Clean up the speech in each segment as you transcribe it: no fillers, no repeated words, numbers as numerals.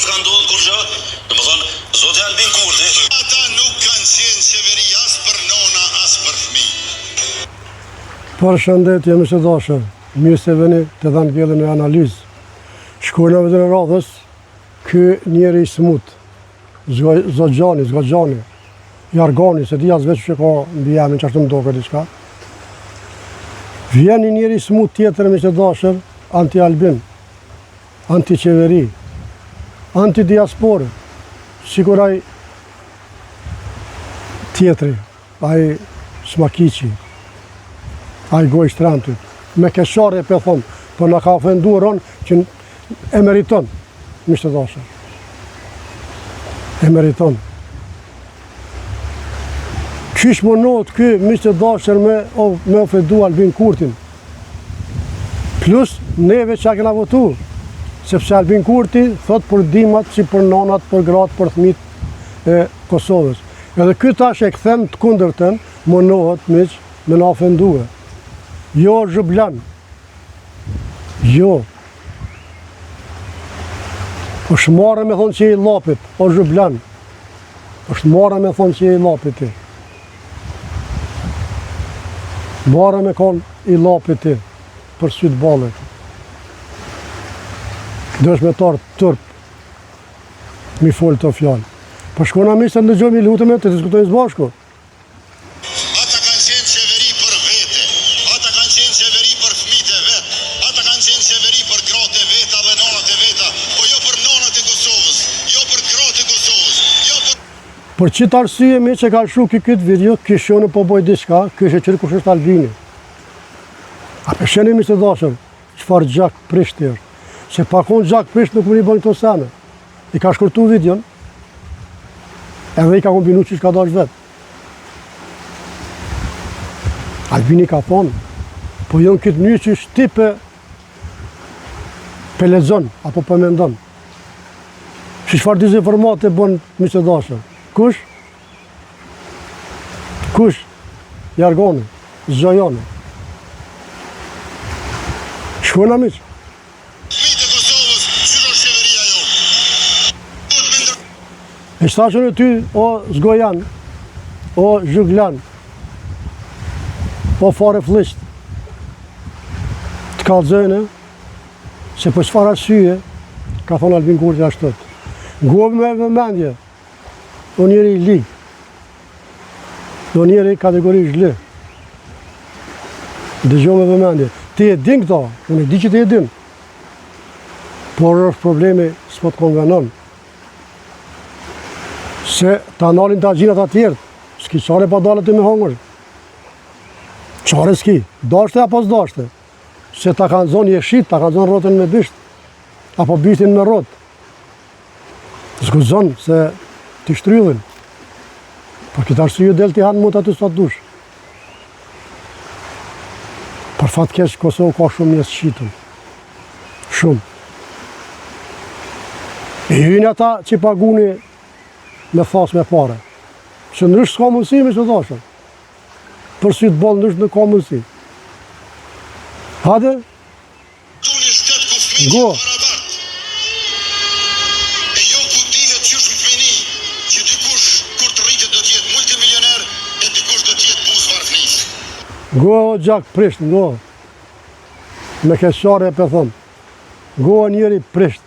s'ka ndodhur kur gjë. Domethënë, zoti Albin Kurti, ata nuk kanë qenë qeveri as për nona, as për fëmijë. Përshëndetje më të dashur, mirë se vini të dhanë gjellën e analizë. Shkojnë në vetën e radhës, ky njeri i smut, zgjani, jargoni, se di as veç që ka mbi emrin çashtu më duket diçka. Vjen një njeri i smut tjetër më të dashur, anti-Albin, anti-qeveri, anti-diasporë, sikur ai tjetri, ai Smakiqi, ai goj shtrantit, me keshare për thonë, për në ka ofenduar on që e meriton, miqtë të dashur. E meriton. Qysh më not ky miqtë të dashur me ofendu Albin Kurtin. Plus neve që kena votu, sepse Albin Kurti thot për dimat si për nonat, për gratë, për fëmijët e Kosovës. Edhe ky tash e kthen të kundërtën, më nohet miq me na ofendue. Jo zhublan. Jo. Është marrë me thonë që i lapit, o zhublan. Është marrë me thonë që i lapit ti. Marrë me konë i lapit ti, për sytë balet. Dëshmetar tërp, mi folë të fjallë. Për shkona mi se në gjojmë i lutëm e të diskutojnë zbashku. Ata kanë qenë qeveri për vete, ata kanë qenë qeveri për fëmijët e vet, ata kanë qenë qeveri për gratë e veta dhe nonat e veta, po jo për nonat e Kosovës, jo për gratë e Kosovës, jo për... Për qitë arsye mi që ka shu këtë video, kishone po boj diçka, kështë qërë kush është Albini. A për sheni mi të dashër, qëfar gjak prisht të është. Se pakon gjak prisht nuk më një bëjnë të sene. I ka shkurtu videon, edhe i ka kombinu që shka dash vetë. Albini ka thonë, po jonë këtë një që shti për lexon, apo për mendon. Që shfar dezinformate bënë mi të dashër. Kush? Kush? Jargoni, zgjojoni. Shkojnë amiq. Fëmijët e Kosovës, qysh është qeveria jo? E shtashën e ty, o zgojan, o zhuglan, o fare flisht, të kallëzojnë, se për çfarë arsye, ka thonë Albin Kurti ashtot. Nguhem me vëmendje, o njeri i ligë, o njeri kategori zhlë. Dëgjoj me vëmendje. Ti e din këto, unë e di që ti e din. Por është problemi s'po të konvenon. Se ta nalin të agjinat atjertë, s'ki qare pa dalët të me hongër. Qare s'ki, dashte apo s'dashte. Se ta kanë zonë jeshit, ta kanë zonë rotën me bisht, apo bishtin me rotë. S'guzon se t'i shtryllin. Por këtë arsye del t'i hanë mund aty sa dush. Për fatë keq, Kosovë ka shumë mjesë shqitën. Shumë. E hyjnë ata që paguni me thasë me pare. Që ndrysh s'ka mundësi me që dashën. Për sy të bolë ndrysh në ka mundësi. Hade? Tu një shtet ku fëmijët Go. barabartë. E jo ku dihet qysh më fëmini, që dikush kur të rritet do t'jetë multimilioner, e dikush do t'jetë buzvar flis. Go o gjak prisht, go. Me keshare e për thonë. Go o njeri prisht.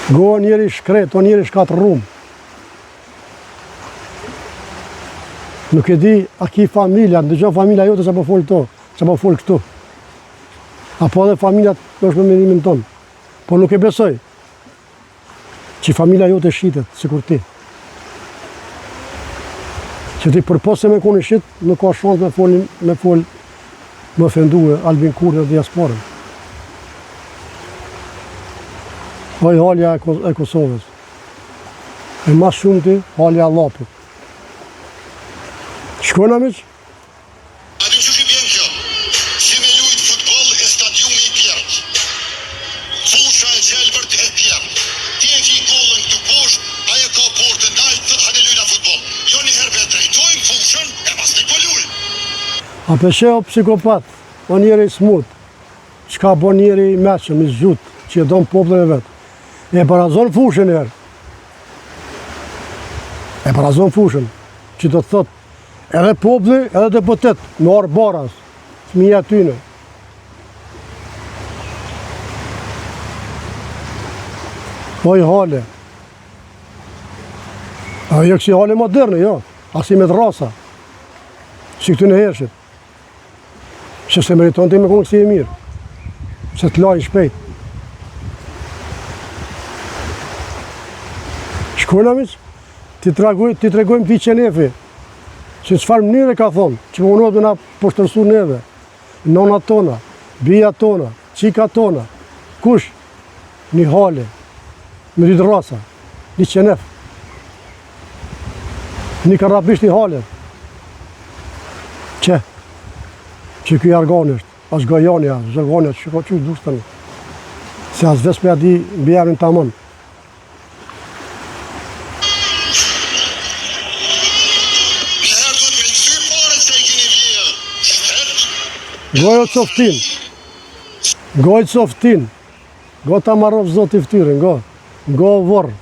Go o njeri shkret, o njeri shkat rrumë. Nuk e di a ki familja, ndëgjon familja jote që po folë to, që po folë këtu. Apo edhe familja është me menimin tonë. Po nuk e besoj që familja jote shqitet, sikur ti. Që ti përpos se me koni shqit, nuk ka shansë me folë më ofendue Albin Kurti dhe diasporën. Oj halja e Kosovës. E mas shumë ti, halja e lapit. Shkojnë amiq? A din që vjen kjo? Si me lujt futboll e stadiumi i pjertë. Fusha e gjelbërt e pjertë. Ti e ki kollën këtu poshtë, aje ka portë naltë, thët hajde lujna futboll. Jo një herë për drejtojmë fushën, e pas një pëlluj. A peshe o psikopat, o njeri smut, qka bo njeri i meqëm, i zgjut, që e donë popullin e vetë. E barazon fushën herë. E barazon fushën, që do të thotë edhe populli, edhe deputet, me orë baras, fëmija tyne. Po i hale. A jo kësi hale moderne, jo. Asi me të rasa. Si këtu në hershit. Që se meriton të me konë kësi e mirë. Se të lajnë shpejt. Shkojnë amiq, ti tregojmë ti qenefi. Se qëfar mënyre ka thonë, që më unohet me na poshtërsu neve. Nona tona, bija tona, qika tona. Kush? Një hale. Me dy të rasa. Një qenef. Një karabisht i halet. Që këj argani është, as gajanja, zërganja, që ka qysh dush tani. Se as ves për adi bjerin të amon. Njëherë duhet me këty pare që i keni vjerë. Shtet, Gojë të softin. Gojë të softin. Go ta marrov zot i ftyrën, go vorë.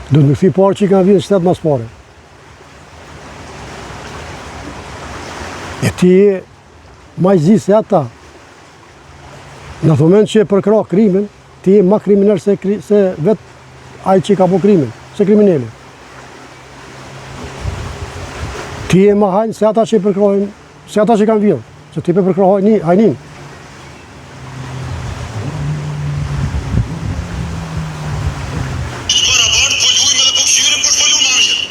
Do të më këthi parë që i kanë vjenë shtetë mas pare. E ti e majzi se ata. Në të moment që e përkra krimin, ti e ma kriminal se vetë ai që ka po krimin, se krimineli. Ti e ma hajnë se ata që i përkrajnë, se ata që kanë vjenë, se ti për përkra hajnin.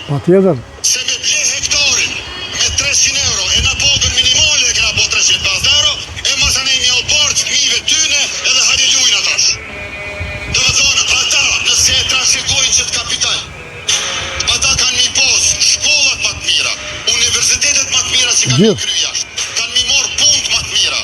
Pa tjetër. se me ble hektarin me 300 euro, e na pogën minimale e këna po 350 euro, e masanej një albarë fëmijëve tyne edhe halilujnë atash. Dhe më thonë, ata nëse e trashegojnë që të kapital, ata kanë mi pos shkollat më të mira, universitetet më të mira që kanë mi kry jashtë, kanë mi morë punë më të mira,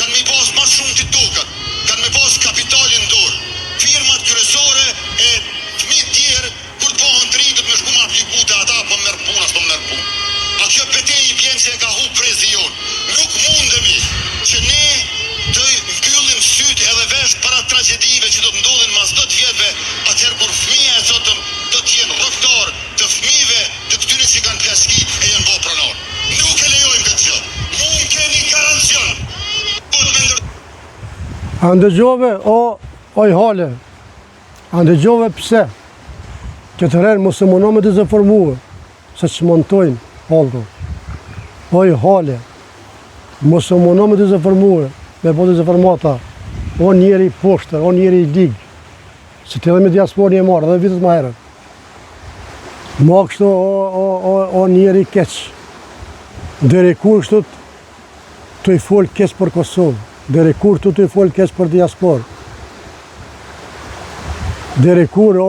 kanë mi pos më shumë të tokët, kanë mi pos kapitalin dur, firmat kryesore e fëmijë tjerë kur të pohën të rritët me shku ma apliku të ata po merë puna, s'po merë punë. A kjo petej i bjenë që e ka hu prezion. Nuk mundemi që ne të mbyllim sytë edhe vesh para tragedive që do të ndodhin mas 10 vjetëve, atëherë kur fëmija e sotëm do të jenë rroktar të fëmijëve të këtyre që kanë plaski e janë bo pronor. Nuk e lejojmë këtë gjë. Mund keni garancion. A ndëgjove, o i hale, a ndëgjove pse? Këtë herë mos e mundo me dezinformuar, se që montojnë halko. O i hale, mos e mundo me dezinformuar, me po dezinformata, o njeri i poshtër, o njeri i ligë, se të edhe me diaspor një marrë, edhe vitët ma herën. Ma kështu o njeri i keq. Dere kur kështu të i folë keq për Kosovë, dere kur të i folë keq për diaspor. Dere kur,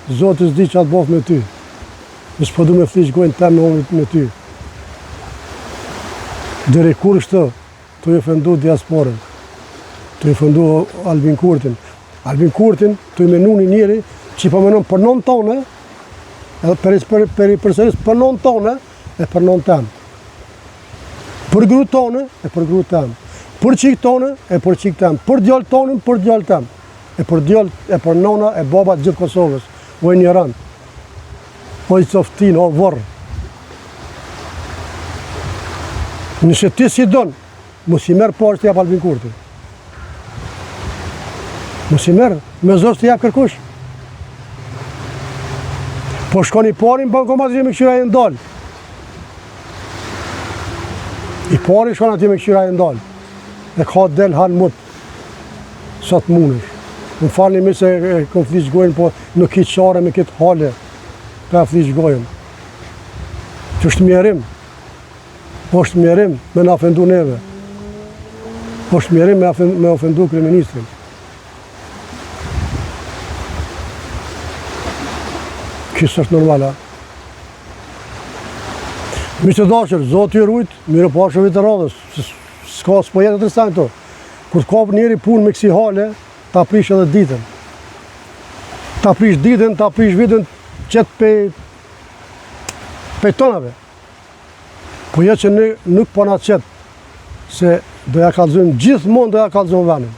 Zotë s'di që atë bof me ty. Nësë po du me flish gojnë temë me ty. Dere kur është të i ofendu diasporën, të i ofendu Albin Kurtin. Albin Kurtin të i menu një njeri që i përmenon për non tonë, edhe përsëris për non tonë e për non temë. Për gru tonë e për gru temë. Për qik tonë e për qik temë. Për djallë tonë e për djallë temë. E për djallë e për nona e baba gjithë Kosovës. O e një rënd, o i coftin, o vorë. Nëse ti si donë, mos i merë parë të jap Albin Kurti. Mos i merë, me zos të jap kërkush. Po shkon i pari në bankomat që me këshyra e ndalë. I pari shkon ati me këshyra e ndalë. Dhe ka del hanë mutë, sot munësh. Më falni mi se kom flish gojnë, po nuk kitë qare me kitë hale ka flish gojnë. Që është mjerim. Po është mjerim me në ofendu neve. Po është mjerim me ofendu kryeministrin. Kësë është normal, a? Mi që dashër, zotë i rujt, mire po ashtë vitë radhës. S'ka s'po jetë të tërstajnë to. Kur t'ka njeri punë me kësi hale, ta prish edhe ditën. Ta prish ditën, ta prish vitën qëtë pej tonave. Po jetë që nuk po na qëtë, se do ja kalzojmë gjithmonë do ja kalzojmë venin.